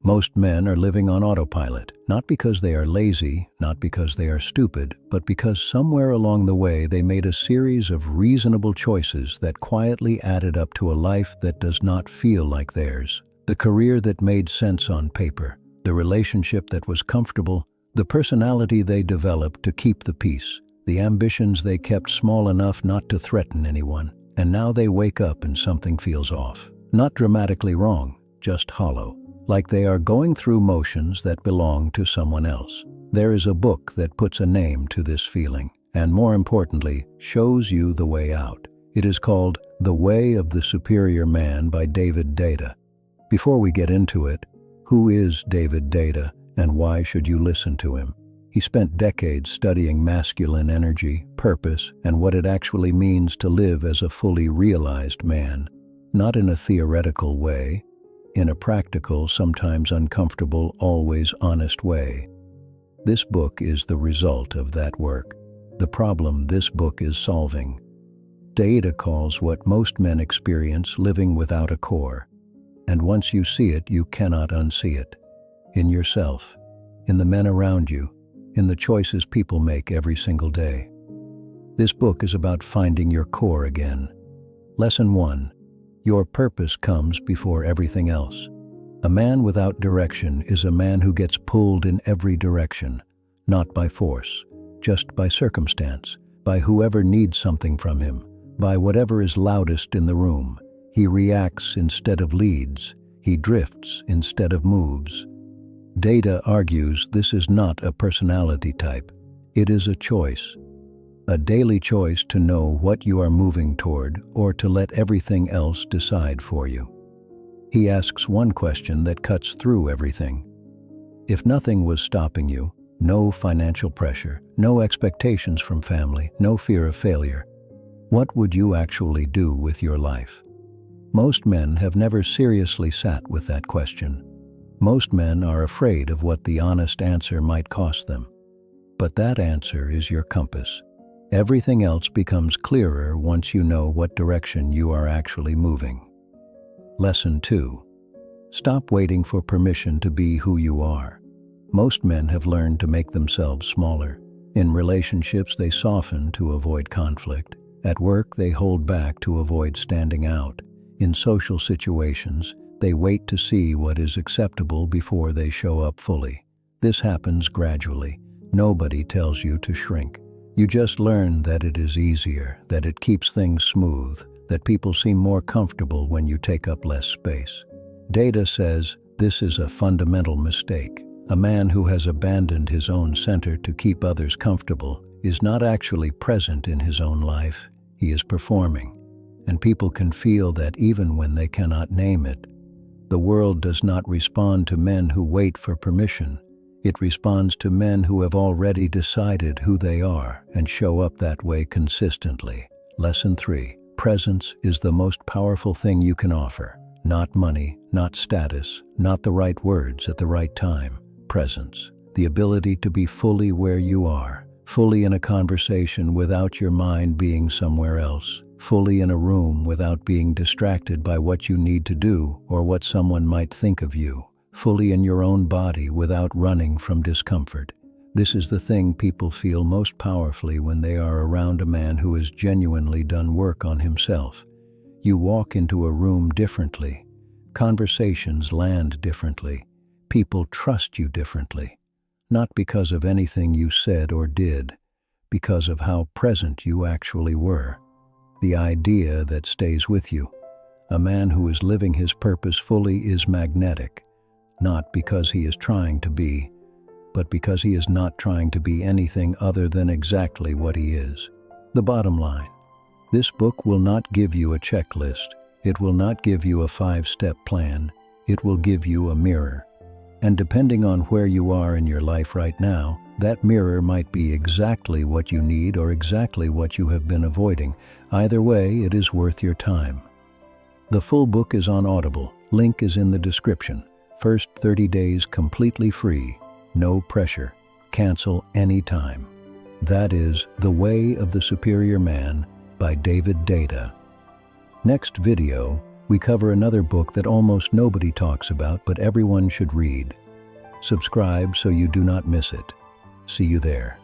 Most men are living on autopilot, not because they are lazy, not because they are stupid, but because somewhere along the way they made a series of reasonable choices that quietly added up to a life that does not feel like theirs. The career that made sense on paper, the relationship that was comfortable, the personality they developed to keep the peace, the ambitions they kept small enough not to threaten anyone, and now they wake up and something feels off. Not dramatically wrong, just hollow. Like they are going through motions that belong to someone else. There is a book that puts a name to this feeling, and more importantly, shows you the way out. It is called The Way of the Superior Man by David Deida. Before we get into it, who is David Deida and why should you listen to him? He spent decades studying masculine energy, purpose, and what it actually means to live as a fully realized man. Not in a theoretical way, in a practical, sometimes uncomfortable, always honest way. This book is the result of that work. The problem this book is solving. Deida calls what most men experience living without a core. And once you see it, you cannot unsee it. In yourself, in the men around you, in the choices people make every single day. This book is about finding your core again. Lesson 1. Your purpose comes before everything else. A man without direction is a man who gets pulled in every direction, not by force, just by circumstance, by whoever needs something from him, by whatever is loudest in the room. He reacts instead of leads. He drifts instead of moves. Deida argues this is not a personality type. It is a choice. A daily choice to know what you are moving toward or to let everything else decide for you. He asks one question that cuts through everything. If nothing was stopping you, no financial pressure, no expectations from family, no fear of failure, what would you actually do with your life? Most men have never seriously sat with that question. Most men are afraid of what the honest answer might cost them. But that answer is your compass. Everything else becomes clearer once you know what direction you are actually moving. Lesson 2. Stop waiting for permission to be who you are. Most men have learned to make themselves smaller. In relationships, they soften to avoid conflict. At work, they hold back to avoid standing out. In social situations, they wait to see what is acceptable before they show up fully. This happens gradually. Nobody tells you to shrink. You just learn that it is easier, that it keeps things smooth, that people seem more comfortable when you take up less space. Deida says this is a fundamental mistake. A man who has abandoned his own center to keep others comfortable is not actually present in his own life. He is performing. And people can feel that even when they cannot name it. The world does not respond to men who wait for permission. It responds to men who have already decided who they are and show up that way consistently. Lesson 3. Presence is the most powerful thing you can offer. Not money, not status, not the right words at the right time. Presence. The ability to be fully where you are, fully in a conversation without your mind being somewhere else, fully in a room without being distracted by what you need to do or what someone might think of you. Fully in your own body without running from discomfort. This is the thing people feel most powerfully when they are around a man who has genuinely done work on himself. You walk into a room differently. Conversations land differently. People trust you differently. Not because of anything you said or did, because of how present you actually were. The idea that stays with you. A man who is living his purpose fully is magnetic. Not because he is trying to be, but because he is not trying to be anything other than exactly what he is. The bottom line, this book will not give you a checklist. It will not give you a 5-step plan. It will give you a mirror. And depending on where you are in your life right now, that mirror might be exactly what you need or exactly what you have been avoiding. Either way, it is worth your time. The full book is on Audible. Link is in the description. First 30 days completely free, no pressure, cancel anytime. That is The Way of the Superior Man by David Deida. Next video, we cover another book that almost nobody talks about, but everyone should read. Subscribe so you do not miss it. See you there.